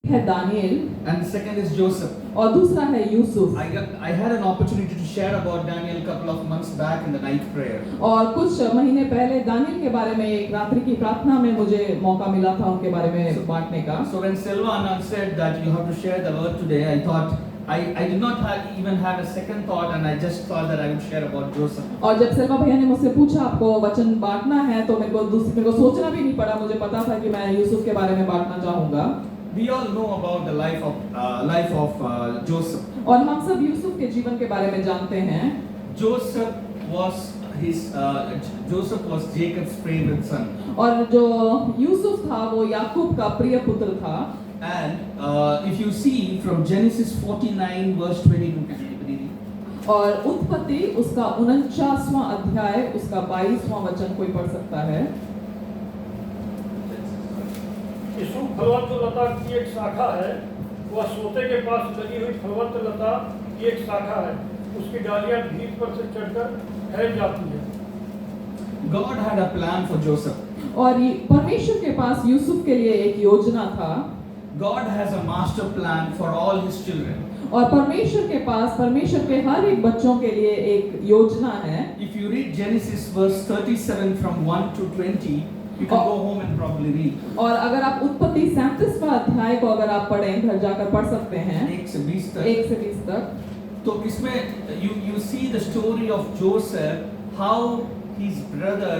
है Daniel and second is Joseph. और दूसरा है Yusuf. I had an opportunity to share about Daniel a couple of months back in the night prayer. और कुछ महीने पहले दानियल के बारे में एक रात्रि की प्रार्थना में मुझे मौका मिला था उनके बारे में बांटने का। So when Silvana said that you have to share the word today, I thought I did not even have a second thought, and I just thought that I would share about Joseph. और जब सिल्वा भैया ने मुझसे पूछा आपको वचन बांटना है तो मेरे को सोचना भी नहीं पड़ा, मुझे पता था कि मैं यूसुफ के बारे में बांटना चाहूंगा। We all know about the life of Joseph. और हम सब यूसुफ के जीवन के बारे में जानते हैं। Joseph was Jacob's favorite son. और जो यूसुफ था वो याकूब का प्रिय पुत्र था। And if you see from Genesis 49 verse 22, और उत्पत्ति उसका 49वां अध्याय उसका 22वां वचन कोई पढ़ सकता है। यूसुफ फलवंत लता की एक शाखा है, वह सोते के पास लगी हुई फलवंत लता की एक शाखा है, उसकी डालियां भीत पर से चढ़कर फैल जाती है। God had a plan for Joseph. और परमेश्वर के पास यूसुफ के लिए एक योजना था। God has a master plan for all his children. और परमेश्वर के पास परमेश्वर के हर एक बच्चों के लिए एक योजना है। If you read Genesis verse 37 from 1 to 20, you can go home and probably read. और अगर आप उत्पत्ति 37वां अध्याय को अगर आप पढ़ें, घर जाकर पढ़ सकते हैं 1 से 20 तक। 1 से 20 तक। तो इसमें you see the story of Joseph, how his brother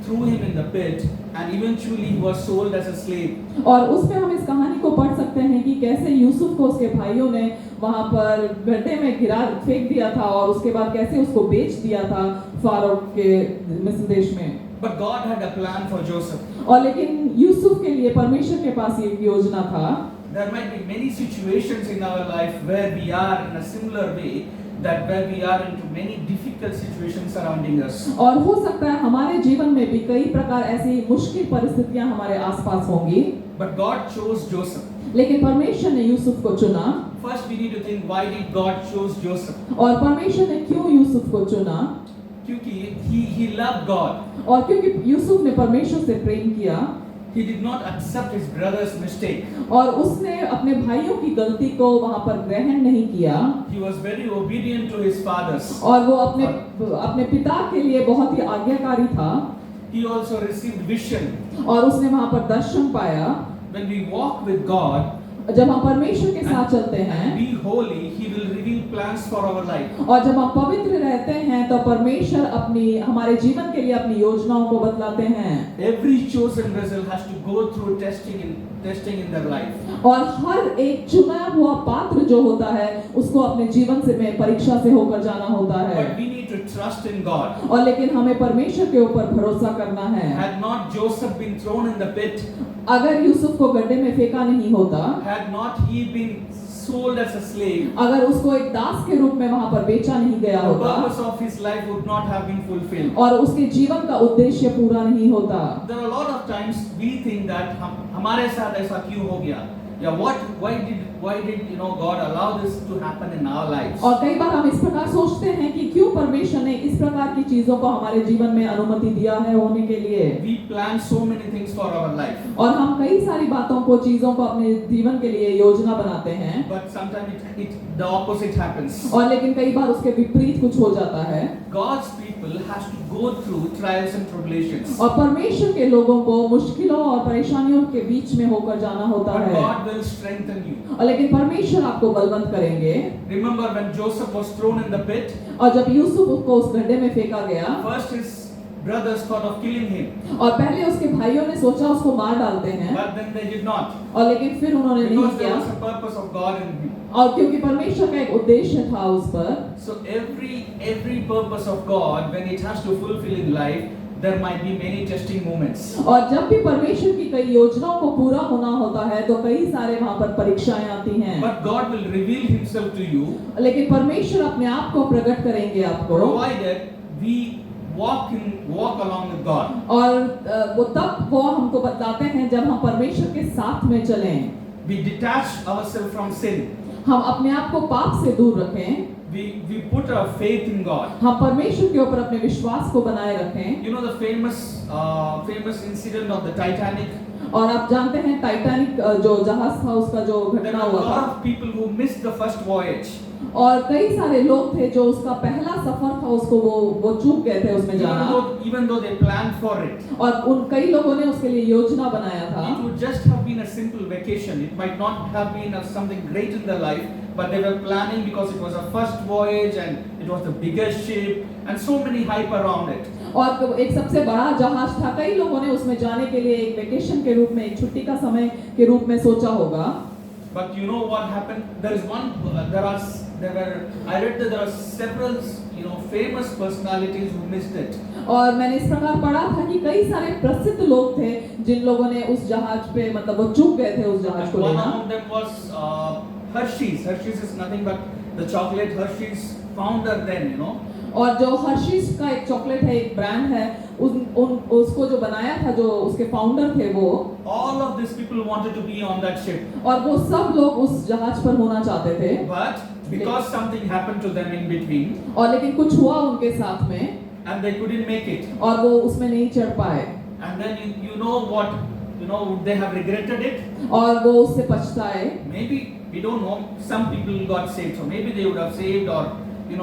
threw him in the pit and eventually he was sold as a slave. और उसमें हम इस कहानी को पढ़ सकते हैं कि कैसे यूसुफ को उसके भाइयों ने वहां पर गड्ढे में फेंक दिया था और उसके बाद कैसे उसको बेच दिया था फारो के मिस्र देश में। But God had a plan for Joseph. और लेकिन यूसुफ के लिए परमेश्वर के पास एक योजना था। There might be many situations in our life where we are in a similar way, that where we are into many difficult situations surrounding us. और हो सकता है हमारे जीवन में भी कई प्रकार ऐसी मुश्किल परिस्थितियां हमारे आसपास होंगी। But God chose Joseph. लेकिन परमेश्वर ने यूसुफ को चुना। First we need to think, why did God choose Joseph? और परमेश्वर ने क्यों यूसुफ को चुना? क्योंकि he loved God. और क्योंकि यूसुफ ने परमेश्वर से प्रेम किया। He did not accept his brother's mistake. और उसने अपने भाइयों की गलती को वहां पर ग्रहण नहीं किया। He was very obedient to his fathers. और वो अपने पिता के लिए बहुत ही आज्ञाकारी था। He also received vision. और उसने वहां पर दर्शन पाया। When we walk with God, जब हम परमेश्वर के साथ चलते हैं be holy, he will reveal plans for our life. और जब हम पवित्र रहते हैं तो परमेश्वर हमारे जीवन के लिए अपनी योजनाओं को बतलाते हैं। Every chosen vessel has to go through testing in their life. और हर एक चुना हुआ पात्र जो होता है उसको अपने जीवन से में परीक्षा से होकर जाना होता है। But we need to trust in God. और लेकिन हमें परमेश्वर के ऊपर भरोसा करना है। Had not Joseph been thrown in the pit, अगर यूसुफ को गड्ढे में फेंका नहीं होता, had not he been sold as a slave, अगर उसको एक दास के रूप में वहां पर बेचा नहीं गया the होता, purpose of his life would not have been fulfilled. और उसके जीवन का उद्देश्य पूरा नहीं होता। There are a lot of times we think that हमारे साथ ऐसा क्यों हो गया? Yeah, why did God allow this to happen in our lives? और कई बार हम इस प्रकार सोचते हैं कि क्यों परमेश्वर ने इस प्रकार की चीजों को हमारे जीवन में अनुमति दिया है होने के लिए। We plan so many things for our life. और हम कई सारी बातों को चीजों को अपने जीवन के लिए योजना बनाते हैं। But sometimes the opposite happens. और लेकिन कई बार उसके विपरीत कुछ हो जाता है। God's people has to go through trials and tribulations. और परमेश्वर के लोगों को मुश्किलों और परेशानियों के बीच में होकर जाना होता But है। God will strengthen you. और लेकिन परमेश्वर आपको बलवंत करेंगे। Remember when Joseph was thrown in the pit? और जब यूसुफ को उस गड्ढे में फेंका गया, First his brothers thought of killing him. और पहले उसके भाइयों ने सोचा उसको मार डालते हैं, But then they did not. और लेकिन फिर उन्होंने नहीं Because there किया। was a purpose of God in him. और क्योंकि परमेश्वर का एक उद्देश्य था उस पर। So every purpose of God, when it has to fulfill in life, there might be many testing moments. और जब भी परमेश्वर की कई योजनाओं को पूरा होना होता है तो कई सारे वहां पर परीक्षाएं आती हैं। But God will reveal himself to you, लेकिन परमेश्वर अपने आप को प्रकट करेंगे आपको, provided we walk along with God. और वो हमको बताते हैं जब हम परमेश्वर के साथ में चलें। We detach ourselves from sin. हम अपने आप को पाप से दूर रखें। We put our faith in God. हम परमेश्वर के ऊपर अपने विश्वास को बनाए रखें। You know the famous incident of the Titanic. और आप जानते हैं टाइटैनिक जो जहाज था उसका जो There घटना were a हुआ lot था, of people who missed the first voyage. और कई सारे लोग थे जो उसका पहला सफर था उसको वो चूक गए थे उसमें जाना, Even though they planned for it. और उन कई लोगों ने उसके लिए योजना बनाया था। It would just have been a simple vacation. It might not have been something great in their life, but they were planning because it was a first voyage and it was the biggest ship and so many hype around it. और एक सबसे बड़ा जहाज था, कई लोगों ने उसमें जाने के लिए एक वेकेशन के रूप में, एक छुट्टी का समय के रूप में सोचा होगा। But you know what happened? I read that there are several, famous personalities who missed it. और मैंने इस प्रकार पढ़ा था कि कई सारे प्रसिद्ध लोग थे जिन लोगों ने उस जहाज पे मतलब वो चूक गए थे उस जहाज को One लेना। among them was Hershey's. Hershey's is nothing but the chocolate Hershey's founder then, और जो हर्शीज का एक चॉकलेट है, एक ब्रांड है, उसको जो बनाया था, जो उसके फाउंडर थे वो, All of these people wanted to be on that ship. और वो सब लोग उस जहाज पर होना चाहते थे, But because something happened to them in between और लेकिन कुछ हुआ उनके साथ में and they couldn't make it. और वो उसमें नहीं चढ़ पाए, And then you know what, would they have regretted it? और वो उससे पछताए। Maybe, we don't know, some people got saved, so maybe they would have saved or,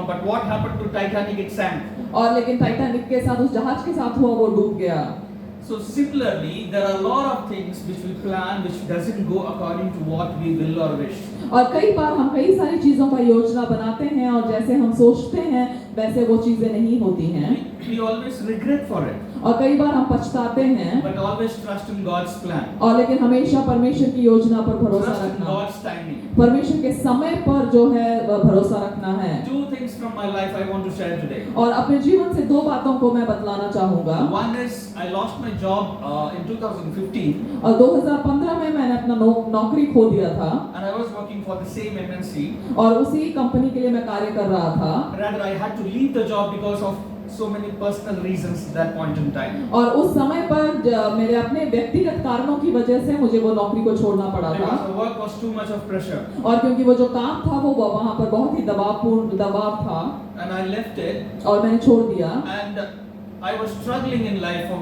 but what happened to Titanic? It sank. और लेकिन Titanic के साथ, उस जहाज के साथ हुआ, वो डूब गया। So similarly, there are a lot of things which we plan which doesn't go according to what we will or wish. और कई बार हम कई सारी चीजों का योजना बनाते हैं और जैसे हम सोचते हैं वैसे वो चीजें नहीं होती हैं, We always regret for it, और कई बार हम पछताते हैं, but always trust in God's plan. और लेकिन हमेशा परमेश्वर की योजना पर भरोसा Trust in रखना, God's timing. परमेश्वर के समय पर जो है वह भरोसा रखना है। Two things from my life I want to share today. और अपने जीवन से दो बातों को मैं बतलाना चाहूंगा। One is I lost my job in 2015 और 2015 में मैंने अपना नौकरी खो दिया था, and I was working for the same MNC. और उसी कंपनी के लिए मैं कार्य कर रहा था, Rather, I had to leave the job because of so many personal reasons at that point in time. और उस समय पर मेरे अपने व्यक्तिगत कारणों की वजह से मुझे वो नौकरी को छोड़ना पड़ा था, Because the work was too much of pressure. और क्योंकि वो जो काम था वो वहाँ पर बहुत ही दबाव था, And I left it और मैंने छोड़ दिया। and I was struggling in life for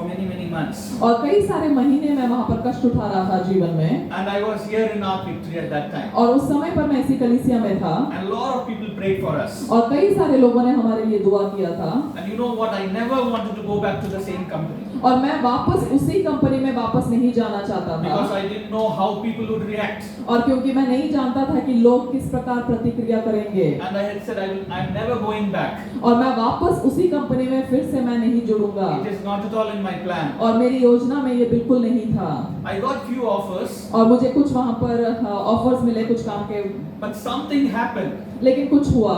many months. और कई सारे महीने मैं वहाँ पर कष्ट उठा रहा था जीवन में, And I was here in our victory at that time. और उस समय पर मैं इसी कलीसिया में था, And a lot of people prayed for us. और कई सारे लोगों ने हमारे लिए दुआ किया था। And you know what? I never wanted to go back to the same company. और मैं वापस उसी कंपनी में वापस नहीं जाना चाहता Because था, I didn't know how people would react. और क्योंकि मैं नहीं जानता था कि लोग किस प्रकार प्रतिक्रिया करेंगे, And I had said I'm never going back. और मैं वापस उसी कंपनी में फिर से मैं नहीं जुड़ूंगा, It is not at all in my plan. और मेरी योजना में ये बिल्कुल नहीं था। I got few offers, और मुझे कुछ वहाँ पर ऑफर्स मिले कुछ काम के, but something happened. लेकिन कुछ हुआ,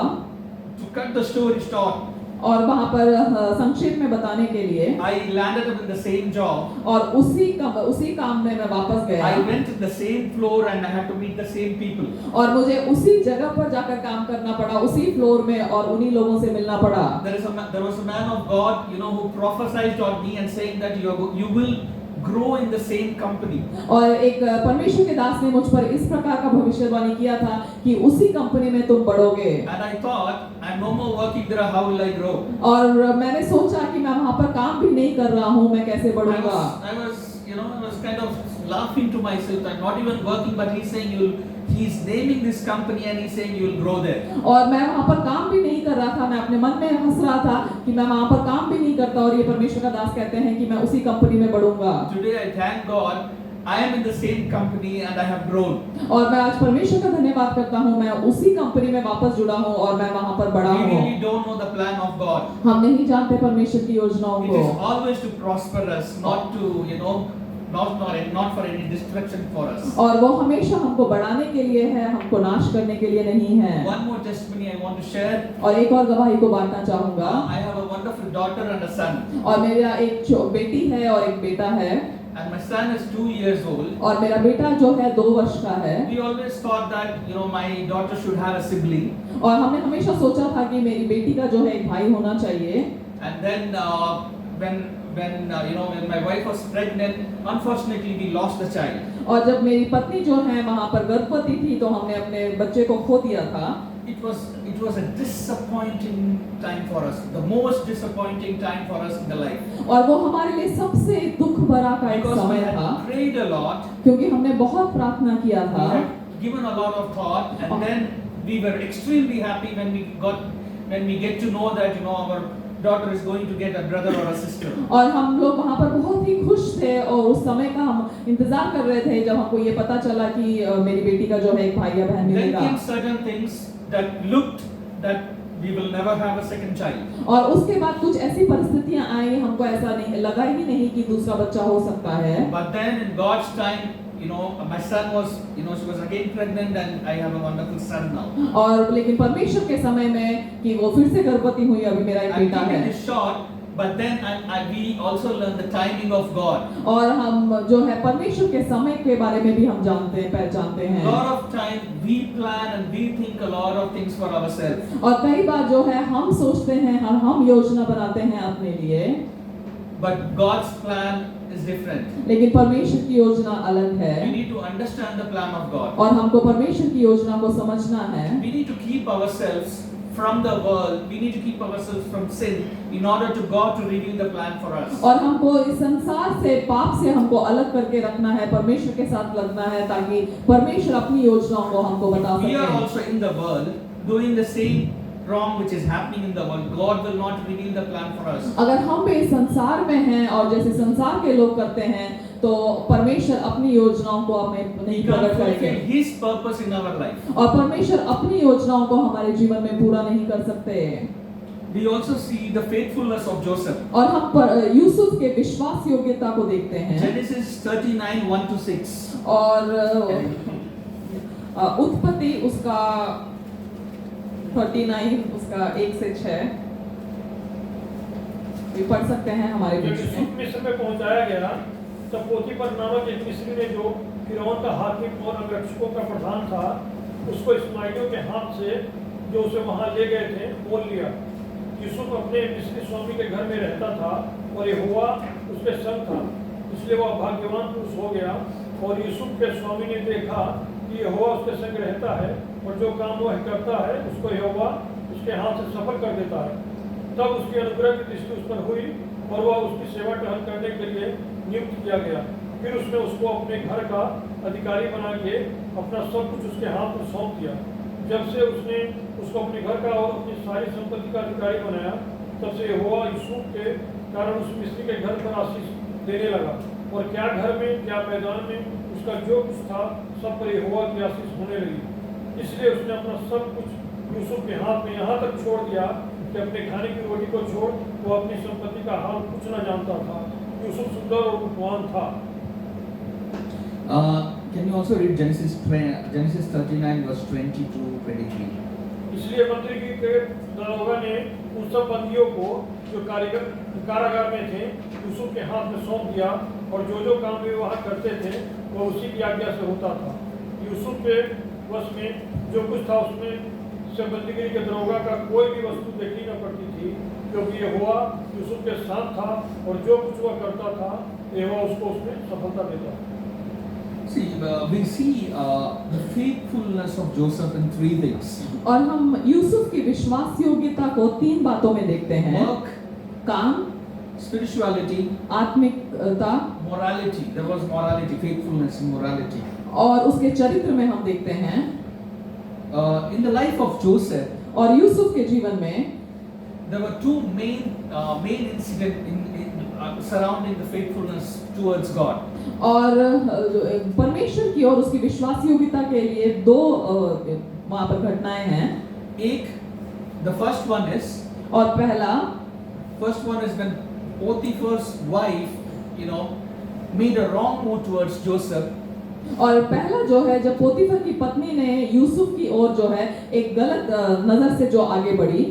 To cut the story short, और वहाँ पर संक्षेप में बताने के लिए, I landed up in the same job. और उसी काम में मैं वापस गया, I went to the same floor and I had to meet the same people. और मुझे उसी जगह पर जाकर काम करना पड़ा, उसी फ्लोर में, और उन्हीं लोगों से मिलना पड़ा। There was a man of God, who prophesied on me and saying that you will grow in the same company. और एक परमेश्वर के दास ने मुझ पर इस प्रकार का भविष्यवाणी किया था कि उसी कंपनी में तुम बढ़ोगे। And I thought, I'm no more working there, how will I grow? और मैंने सोचा कि मैं वहाँ पर काम भी नहीं कर रहा हूँ, मैं कैसे बढ़ूंगा। I was kind of laughing to myself. I'm not even working, but he's naming this company and he's saying you'll grow there. और मैं वहाँ पर काम भी नहीं कर रहा था, मैं अपने मन में हंस रहा था कि मैं वहाँ पर काम भी नहीं करता, और ये परमेश्वर का दास कहते हैं कि मैं उसी कंपनी में बढ़ूंगा। Today I thank God, I am in the same company and I have grown. और मैं आज परमेश्वर का धन्यवाद करता हूँ, मैं उसी कंपनी में वापस जुड़ा हूँ और मैं वहाँ पर बढ़ा We हूँ। really don't know the plan of God. हम नहीं जानते परमेश्वर की योजनाओं It को, is always to prosper us, not to, not for any destruction for us. और वो हमेशा हमको बढ़ाने के लिए है, हमको नाश करने के लिए नहीं है। One more testimony I want to share. और एक और गवाही को बांटना चाहूंगा। I have a wonderful daughter and a son. और मेरा एक बेटी है और एक बेटा है, And my son is 2 years old. और मेरा बेटा जो है 2 वर्ष का है। We always thought that, my daughter should have a sibling. और हमने हमेशा सोचा था कि मेरी बेटी का जो है एक भाई होना चाहिए। And then when my wife was pregnant, unfortunately we lost the child. और जब मेरी पत्नी जो है वहाँ पर गर्भवती थी तो हमने अपने बच्चे को खो दिया था। it was a disappointing time for us, the most disappointing time for us in the life. और वो हमारे लिए सबसे दुख भरा का एक Because we समय had था, prayed a lot, क्योंकि हमने बहुत प्रार्थना किया we था had given a lot of thought, and then we were extremely happy when we get to know that our daughter is going to get a brother or a sister. और हम लोग वहाँ पर बहुत ही खुश थे और उस समय का हम इंतजार कर रहे थे जब हमको ये पता चला कि मेरी बेटी का जो है एक भाई या बहन Then मिलेगा। came certain things that looked that we will never have a second child. और उसके बाद कुछ ऐसी परिस्थितियां आई, हमको ऐसा नहीं लगा ही नहीं कि दूसरा बच्चा हो सकता है। But then in God's time, my son was, she was again pregnant, and I have a wonderful son now. और लेकिन परमेश्वर के समय में कि वो फिर से गर्भवती हुई, अभी मेरा एक I'm बेटा keeping है। it short, but then we also learn the timing of God. और हम जो है परमेश्वर के समय के बारे में भी हम पहचानते A हैं। lot of time we plan and we think a lot of things for ourselves. और कई बार जो है हम सोचते हैं, हम योजना बनाते हैं अपने लिए, But God's plan is different. लेकिन परमेश्वर की योजना अलग We है need to understand the plan of God. और हमको परमेश्वर की योजना को समझना है। We need to keep ourselves from the world. We need to keep ourselves from sin in order to God to reveal the plan for us. और हमको इस संसार से, पाप से हमको अलग करके रखना है, परमेश्वर के साथ लगना है, ताकि परमेश्वर अपनी योजनाओं को हमको बता We are सके। also in the world doing the same wrong which is happening in the world. God will not reveal the plan for us. अगर हम भी इस संसार में हैं और जैसे संसार के लोग करते हैं, तो परमेश्वर अपनी योजनाओं को हमें He नहीं can't प्रकट करेंगे fulfill His purpose in our life. और परमेश्वर अपनी योजनाओं को हमारे जीवन में पूरा नहीं कर सकते। We also see the faithfulness of Joseph. और हम यूसुफ के विश्वास योग्यता को देखते हैं। Genesis 39:1-6. और उत्पत्ति उसका 39 उसका 1 से 6 ये पढ़ सकते हैं हमारे जब बीच यूसुफ में। मिस्र में पहुंचाया गया, तब पोतीफर नामक एक मिस्री ने, जो फिरौन का हाकिम और अंगरक्षकों का प्रधान था, उसको इस्माइलियों के हाथ से जो उसे वहां ले गए थे मोल लिया। यूसुफ अपने मिस्री स्वामी के घर में रहता था और यहोवा उसके संग था, इसलिए वह भाग्यवान पुरुष हो गया। और यूसुफ के स्वामी ने देखा कि यहोवा उसके संग रहता है और जो काम वह करता है उसको यहोवा उसके हाथ से सफल कर देता है। तब उसकी अनुग्रह की दृष्टि उस पर हुई और वह उसकी सेवा टहल करने के लिए नियुक्त किया गया। फिर उसने उसको अपने घर का अधिकारी बना के अपना सब कुछ उसके हाथ में सौंप दिया। जब से उसने उसको अपने घर का और अपनी सारी संपत्ति का अधिकारी बनाया, तब से यहोवा यूसुफ के कारण उस मिस्री के घर पर आशीष देने लगा। और क्या घर में क्या मैदान में उसका जो कुछ था, सब पर यहोवा की आशीष होने लगी। इसलिए उसने अपना सब कुछ यूसुफ के हाथ में यहाँ तक छोड़ दिया कि अपने खाने की रोटी को छोड़ वो अपनी संपत्ति का हाल कुछ न जानता था। यूसुफ सुंदर और रूपवान था। Can you also read Genesis 39:20-23? इसलिए मंत्री के दरोगा ने उन सब बंदियों को जो कारागार में थे यूसुफ के हाथ में सौंप दिया, और जो काम वे वहाँ करते थे वह उसी की आज्ञा से होता था। यूसुफ के वश में जो कुछ था उसमें से बंदीगिरी के दरोगा का कोई भी वस्तु देखी न पड़ती थी, क्योंकि यहोवा यूसुफ के साथ था और जो कुछ वह करता था यहोवा उसको उसमें सफलता देता। See, we see the faithfulness of Joseph in 3 things. और हम यूसुफ की विश्वास योग्यता को 3 बातों में देखते हैं। Work, काम, spirituality, आत्मिकता morality. There was morality, faithfulness in morality. और उसके चरित्र में हम देखते हैं। In the life of Joseph, और यूसुफ के जीवन में there were 2 main incidents surrounding the faithfulness towards God. और परमेश्वर की और उसकी विश्वास योग्यता के लिए 2 वहाँ पर घटनाएं हैं। एक, the first one is when Potiphar's wife, made a wrong move towards Joseph. और पहला जो है जब पोतीफर की पत्नी ने यूसुफ की ओर जो है एक गलत नजर से जो आगे बढ़ी,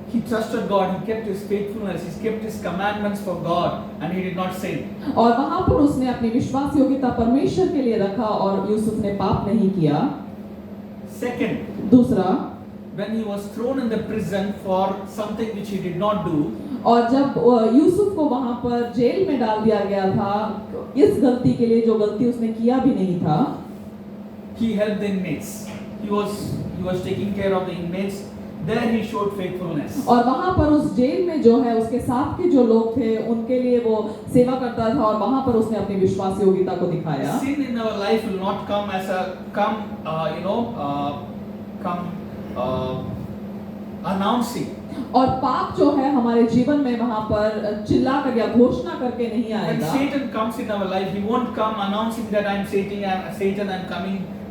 He trusted God, he kept his faithfulness, he kept his commandments for God, and he did not sin. और वहां पर उसने अपनी विश्वास योग्यता परमेश्वर के लिए रखा और यूसुफ ने पाप नहीं किया। Second, दूसरा, when he was thrown in the prison for something which he did not do, और जब यूसुफ को वहां पर जेल में डाल दिया गया था इस गलती के लिए जो गलती उसने किया भी नहीं था, he helped the inmates. he was taking care of the inmates. There he showed faithfulness. और वहाँ पर उस जेल में जो है उसके साथ के जो लोग थे उनके लिए वो सेवा करता था और वहाँ पर उसने अपनी विश्वास योग्यता को दिखाया। Sin in our life will not come as a announcing. और पाप जो है हमारे जीवन में वहाँ पर चिल्ला कर या घोषणा करके नहीं When आएगा। Satan comes in our life, he won't come announcing that I'm Satan, I'm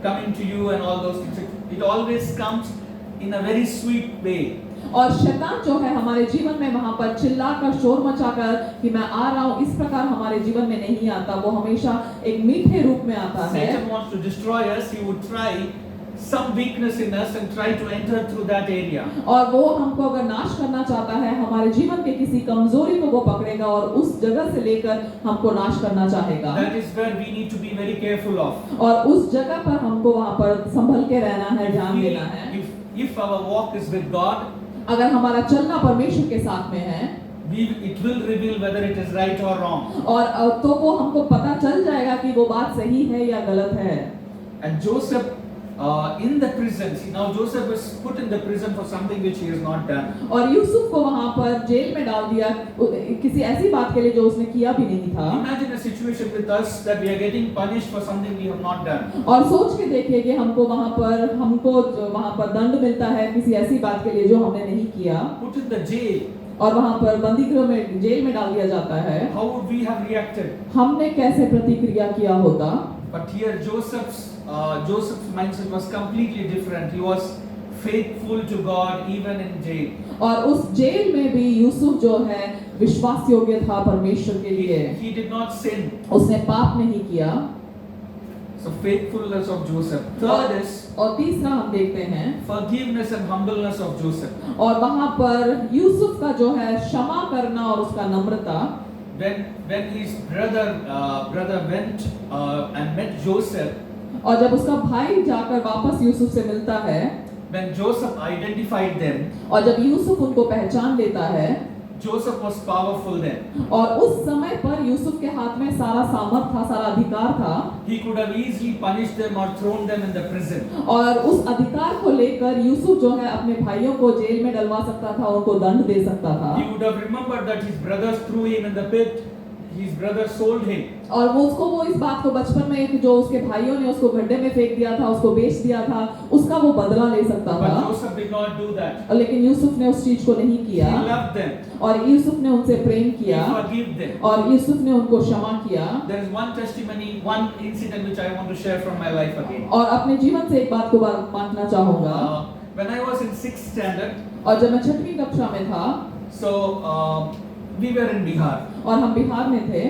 coming to you and all those things. It always comes in a very sweet way. और शैतान जो है हमारे जीवन में वहाँ पर चिल्लाकर शोर मचाकर कि मैं आ रहा हूँ, इस प्रकार हमारे जीवन में नहीं आता। वो हमेशा एक मीठे रूप में आता है। Satan wants to destroy us. He would try some weakness in us and try to enter through that area. और वो हमको अगर नाश करना चाहता है, हमारे जीवन के किसी कमजोरी को वो पकड़ेगा और उस जगह से लेकर हमको नाश करना चाहेगा। That is where we need to be very careful of. और उस जगह पर हमको वहाँ पर संभल के रहना है, ध्यान देना है। If our walk is with God, अगर हमारा चलना परमेश्वर के साथ में है, it will reveal whether it is right or wrong. और तो वो हमको पता चल जाएगा कि वो बात सही है या गलत है। And Joseph in the prison, see now Joseph was put in the prison for something which he has not done. और यूसुफ को वहाँ पर जेल में डाल दिया किसी ऐसी बात के लिए जो उसने किया भी नहीं था। Imagine a situation with us that we are getting punished for something we have not done. और सोच के देखिए कि हमको वहाँ पर दंड मिलता है किसी ऐसी बात के लिए जो हमने नहीं किया। Put in the jail. और वहाँ पर बंदी गृह में जेल में डाल दिया जाता है। How would we have reacted? हमने कैसे प्रतिक्रिया किया होता? But here Joseph's mindset was completely different. He was faithful to God even in jail. और उस जेल में भी यूसुफ जो है विश्वास योग्य था परमेश्वर के लिए। He did not sin. उसने पाप नहीं किया। So faithfulness of Joseph. Third is और तीसरा हम देखते हैं forgiveness and humbleness of Joseph. और वहाँ पर यूसुफ का जो है क्षमा करना और उसका नम्रता। When his brother went and met Joseph, और जब उसका भाई जाकर वापस यूसुफ से मिलता है, when Joseph identified them, और जब यूसुफ उनको पहचान लेता है, Joseph was powerful then. और उस समय पर यूसुफ के हाथ में सारा सामर्थ था, सारा अधिकार था। He could have easily punished them or thrown them in the prison. और उस अधिकार को लेकर यूसुफ जो है अपने भाइयों को जेल में डलवा सकता था, उनको दंड दे सकता था। He would have remembered that his brothers threw him in the pit. His brothers sold him. और वो इस बात को बचपन में जो उसके भाइयों ने उसको गड्ढे में फेंक दिया था, उसको बेच दिया था, उसका वो बदला ले सकता था। But Joseph did not do that. लेकिन यूसुफ ने उस चीज को नहीं किया। He loved them. और यूसुफ ने उनसे प्रेम किया। He forgave them. और यूसुफ ने उनको क्षमा किया। There is one testimony, one incident which I want to share from my life again. और अपने जीवन से एक बात को बांटना चाहूँगा। When I was in 6th standard, और जब मैं 6वीं कक्षा में था, so we were in Bihar. और हम बिहार में थे।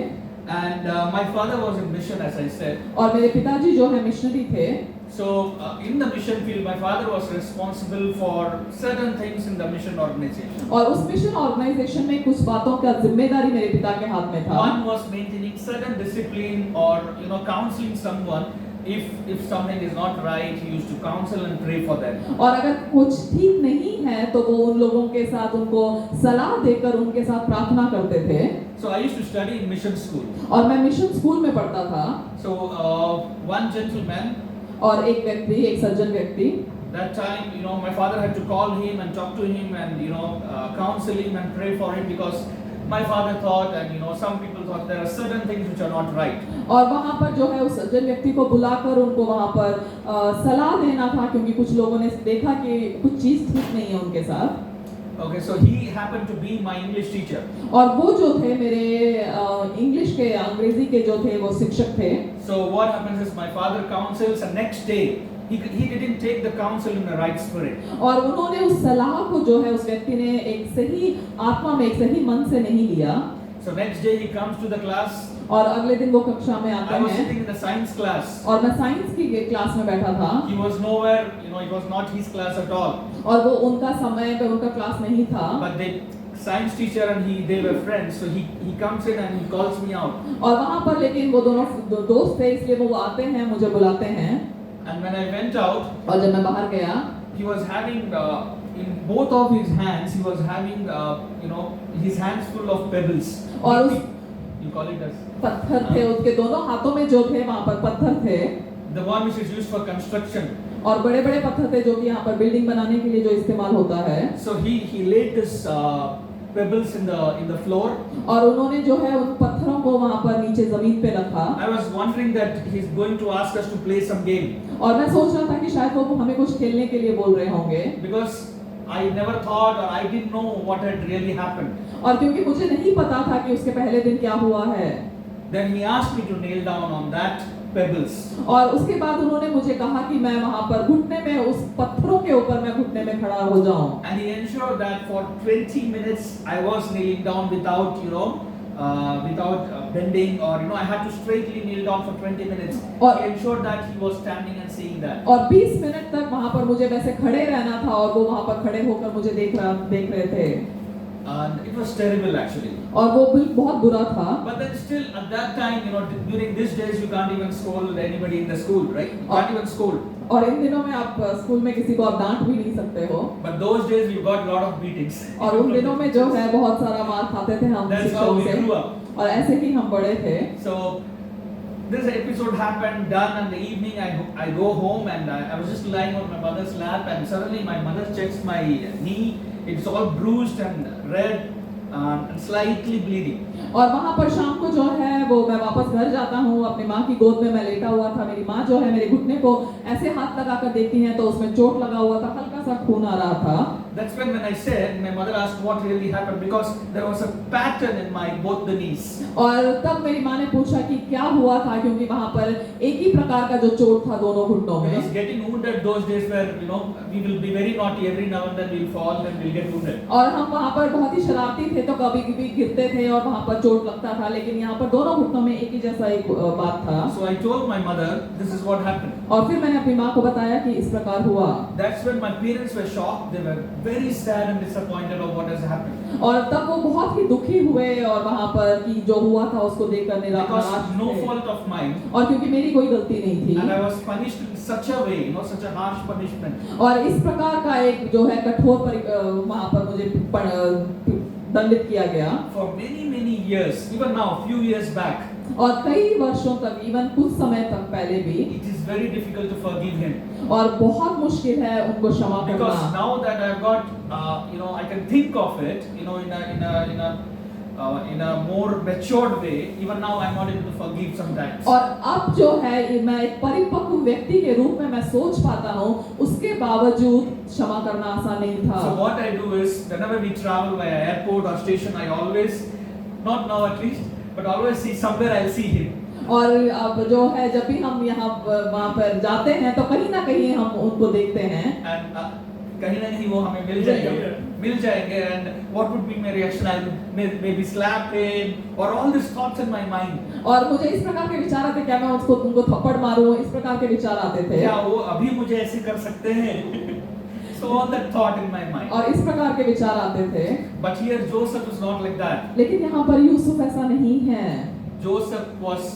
And my father was in mission, as I said. और मेरे पिताजी जो है मिशनरी थे। So in the mission field, my father was responsible for certain things in the mission organization. और उस मिशन ऑर्गेनाइजेशन में कुछ बातों का जिम्मेदारी मेरे पिता के हाथ में था। One was maintaining certain discipline or counseling someone. If something is not right, he used to counsel and pray for them. और अगर कुछ ठीक नहीं है तो वो उन लोगों के साथ उनको सलाह देकर उनके साथ प्रार्थना करते थे। So I used to study in mission school. और मैं मिशन स्कूल में पढ़ता था। So one gentleman, और एक सज्जन व्यक्ति, that time my father had to call him and talk to him and counsel him and pray for him because my father thought and some people thought there are certain things which are not right. और वहाँ पर जो है उस सज्जन व्यक्ति को बुलाकर उनको वहाँ पर सलाह देना था क्योंकि कुछ लोगों ने देखा कि कुछ चीज ठीक नहीं है उनके साथ। Okay, so he happened to be my English teacher. और वो जो थे मेरे अंग्रेजी के जो थे वो शिक्षक थे। So what happens is my father counsels and next day he didn't take the counsel in the right spirit. और उन्होंने उस सलाह को जो है उस व्यक्ति ने एक सही आत्मा में, एक सही मन से नहीं लिया। So next day he comes to the class. और अगले दिन वो कक्षा में आते I was हैं। sitting in the science class. और मैं साइंस की क्लास में बैठा था। He was nowhere, it was not his class at all. और वो उनका समय पे उनका क्लास नहीं था। But the science teacher and they were friends, so he comes in and he calls me out. और वहाँ पर लेकिन वो दोनों दोस्त थे इसलिए वो आते हैं, मुझे बुलाते हैं। And when I went out, और जब मैं बाहर गया, he was having in both of his hands, he was having his hands full of pebbles. और you call it as पत्थर थे उसके दोनों हाथों में जो थे वहाँ पर पत्थर थे। the one which is used for construction. और बड़े बड़े पत्थर थे जो कि यहाँ पर बिल्डिंग बनाने के लिए जो इस्तेमाल होता है। So he laid this pebbles in the floor. और उन्होंने जो है उन पत्थरों को वहाँ पर नीचे जमीन पे रखा। I was wondering that he's going to ask us to play some game, और मैं सोच रहा था कि शायद वो हमें कुछ खेलने के लिए बोल रहे होंगे, because I never thought or I didn't know what had really happened. और क्योंकि मुझे नहीं पता था कि उसके पहले दिन क्या हुआ है। Then he asked me to kneel down on that pebbles. और उसके बाद उन्होंने मुझे कहा कि मैं वहाँ पर घुटने में उस पत्थरों के ऊपर मैं घुटने में खड़ा हो जाऊं। And he ensured that for 20 minutes I was kneeling down without, bending, or I had to straightly kneel down for 20 minutes. और- He ensured that he was standing and seeing that. और 20 मिनट तक वहाँ पर मुझे वैसे खड़े रहना था और वो वहाँ पर खड़े होकर मुझे देख रहे थे। And it was terrible actually. और वो बहुत बुरा था। But then still at that time, during these days you can't even scold anybody in the school, right? You can't even scold. और इन दिनों में आप स्कूल में किसी को आप डांट भी नहीं सकते हो। But those days we got a lot of beatings. और उन दिनों में जो है बहुत सारा मार खाते थे हम That's how शिक्षकों we से, grew up. और ऐसे ही हम बड़े थे। So this episode happened, done in the evening. I go home and I was just lying on my mother's lap, and suddenly my mother checks my knee. It's all bruised and red and slightly bleeding. और वहाँ पर शाम को जो है वो मैं वापस घर जाता हूँ, अपनी माँ की गोद में मैं लेटा हुआ था। मेरी माँ जो है मेरे घुटने को ऐसे हाथ लगा कर देखती हैं तो उसमें चोट लगा हुआ था, हल्का सा खून आ रहा था। That's when I said, my mother asked what really happened, because there was a pattern in my both the knees. और तब मेरी माँ ने पूछा कि क्या हुआ था, क्योंकि वहाँ पर एक ही प्रकार का जो चोट था दोनों घुटनों Because में। getting wounded those days where we will be very naughty, every now and then we'll fall and we'll get wounded. और हम वहाँ पर बहुत ही शरारती थे तो कभी कभी गिरते थे और वहाँ पर चोट लगता था, लेकिन यहाँ पर दोनों घुटनों में एक ही जैसा एक बात था। So I told my mother, this is what happened. और फिर मैंने अपनी माँ को बताया कि इस प्रकार हुआ। That's when my parents were shocked. They were very sad and disappointed of what has happened. और तब वो बहुत ही दुखी हुए और वहाँ पर कि जो हुआ था उसको देखकर Because निराश no थे। fault of mine. और क्योंकि मेरी कोई गलती नहीं थी And I was punished in such a way, such a harsh punishment. और इस प्रकार का एक जो है कठोर वहाँ पर मुझे दंडित किया गया। For many years, even now, few years back, और कई वर्षों तक, इवन कुछ समय तक पहले भी, it is very difficult to forgive him. और बहुत मुश्किल है उनको क्षमा Because करना। now that I've got, I can think of it, in a more matured way. Even now, I'm not able to forgive sometimes. और अब जो है मैं एक परिपक्व व्यक्ति के रूप में मैं सोच पाता हूँ, उसके बावजूद क्षमा करना आसान नहीं था। So what I do is, whenever we travel via airport or station, I always, not now at least, but always see somewhere I'll see him. और अब जो है जब भी हम यहाँ वहाँ पर जाते हैं तो कहीं ना कहीं हम उनको देखते हैं। And कहीं ना कहीं वो हमें मिल जाएंगे and what would be my reaction? I'll maybe slap him, or all these thoughts in my mind. और मुझे इस प्रकार के विचार आते, क्या मैं उनको थप्पड़ मारूं, इस प्रकार के विचार आते थे। क्या वो अभी मुझे ऐसे कर सकते हैं? So all that thought in my mind. और इस प्रकार के विचार आते थे। But here Joseph is not like that. लेकिन यहाँ पर यूसुफ ऐसा नहीं है। Joseph was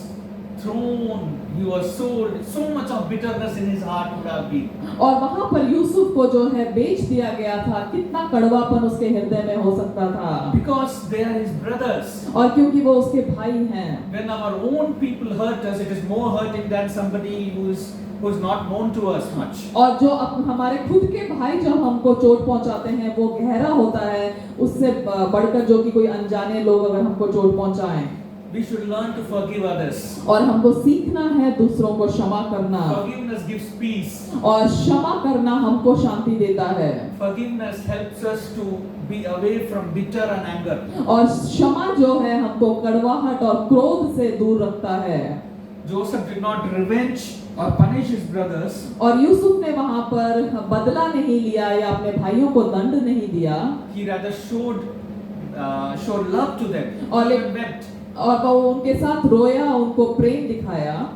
thrown. He was sold. So much of bitterness in his heart would have been. और वहाँ पर यूसुफ को जो है बेच दिया गया था, कितना कड़वापन उसके हृदय में हो सकता था। Because they are his brothers. और क्योंकि वो उसके भाई हैं। When our own people hurt us, it is more hurting than somebody who's not known to us much. और जो हमारे खुद के भाई जब हमको चोट पहुंचाते हैं वो गहरा होता है उससे बढ़कर जो कि कोई अनजाने लोग अगर हमको चोट पहुंचाएं। We should learn to forgive others. और हमको सीखना है दूसरों को क्षमा करना। Forgiveness gives peace. और क्षमा करना हमको शांति देता है। Forgiveness helps us to be away from bitter and anger. और क्षमा जो है हमको कड़वाहट और क्रोध से दूर रखता है। Joseph did not revenge or punish his brothers. और यूसुफ ने वहाँ पर बदला नहीं लिया या अपने भाइयों को दंड नहीं दिया। He rather showed love to them. और Even wept. और वो उनके साथ रोया, उनको प्रेम दिखाया।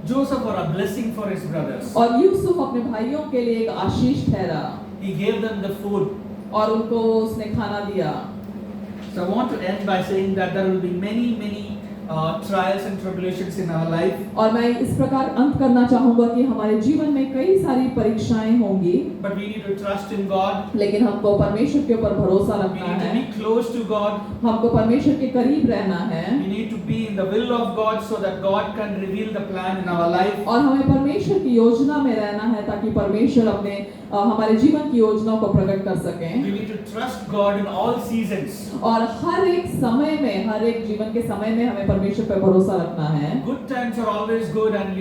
Joseph was a blessing for his brothers. और यूसुफ अपने भाइयों के लिए एक आशीष ठहरा। He gave them the food. और उनको उसने खाना दिया। So I want to end by saying that there will be many trials and tribulations in our life. और मैं इस प्रकार अंत करना चाहूंगा कि हमारे जीवन में कई सारी परीक्षाएं होंगी, But we need to trust in God. लेकिन हमको परमेश्वर के ऊपर भरोसा We रखना need to है, be close to God. हमको परमेश्वर के करीब रहना है, We need to be in the will of God so that God can reveal the plan in our life. और हमें परमेश्वर की योजना में रहना है ताकि परमेश्वर अपने हमारे जीवन की योजनाओं को प्रकट कर सकें। We need to trust God in all seasons. और हर एक समय में, हर एक जीवन के समय में हमें परमेश्वर पर भरोसा रखना है। Good times are always good, and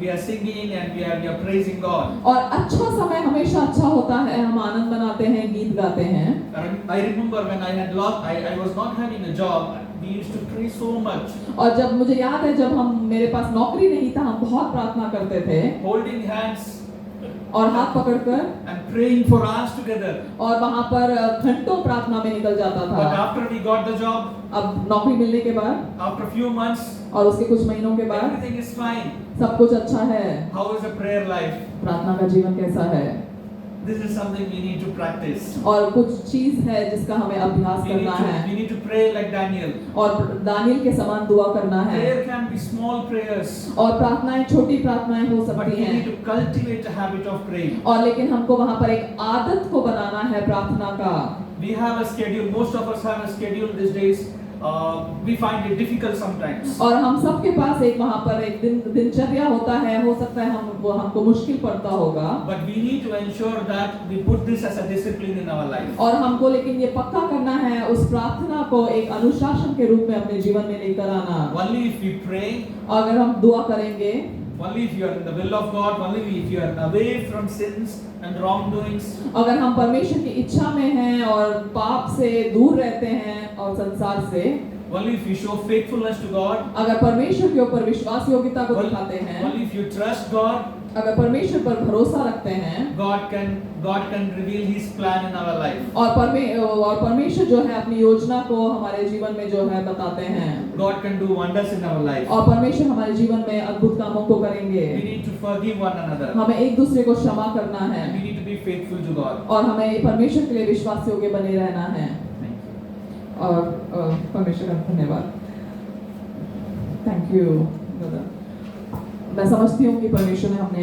we are singing and we are praising God. और अच्छा समय हमेशा अच्छा होता है, हम आनंद मनाते हैं, गीत गाते हैं। I remember when I was not having a job. We used to pray so much, और जब मुझे याद है जब हम मेरे पास नौकरी नहीं था, हम बहुत प्रार्थना करते थे holding hands और हाथ पकड़कर and praying for hours together. और वहां पर घंटों प्रार्थना में निकल जाता But था। after we got the job, अब नौकरी मिलने के बाद after few months, और उसके कुछ महीनों के बाद everything is fine. सब कुछ अच्छा है। How is the prayer life? प्रार्थना का जीवन कैसा है? This is something we need to practice. और कुछ चीज है जिसका हमें अभ्यास करना है, We need to pray like Daniel. और दानियल के समान दुआ करना है। Prayer can be small prayers, और प्रार्थनाएं छोटी प्रार्थनाएं हो but सकती we need हैं, to cultivate a habit of praying. और लेकिन हमको वहां पर एक आदत को बनाना है प्रार्थना का। We have a schedule. Most of us have a schedule these days. We find it difficult sometimes. और हम सबके पास एक वहां पर एक दिनचर्या होता है, हो सकता है हमको मुश्किल पड़ता होगा, But we need to ensure that we put this as a discipline in our life. और हमको लेकिन ये पक्का करना है उस प्रार्थना को एक अनुशासन के रूप में अपने जीवन में लेकर आना। Only if we pray, अगर हम दुआ करेंगे, only if you are in the will of God, only if you are away from sins and wrongdoings, अगर हम परमेश्वर की इच्छा में हैं और पाप से दूर रहते हैं और संसार से, only if you show faithfulness to God, अगर परमेश्वर के ऊपर विश्वास योग्यता को दिखाते हैं, only if you trust God, अगर परमेश्वर पर भरोसा रखते हैं, God can reveal His plan in our life. और परमेश्वर जो है अपनी योजना को हमारे जीवन में जो है बताते हैं, God can do wonders in our life. और परमेश्वर हमारे जीवन में अद्भुत कामों को करेंगे। We need to forgive one another. हमें एक दूसरे को क्षमा करना है, We need to be faithful to God. और हमें परमेश्वर के लिए विश्वास योग्य बने रहना है। और परमेश्वर का धन्यवाद। Thank you brother. मैं समझती हूँ कि परमेश्वर ने हमने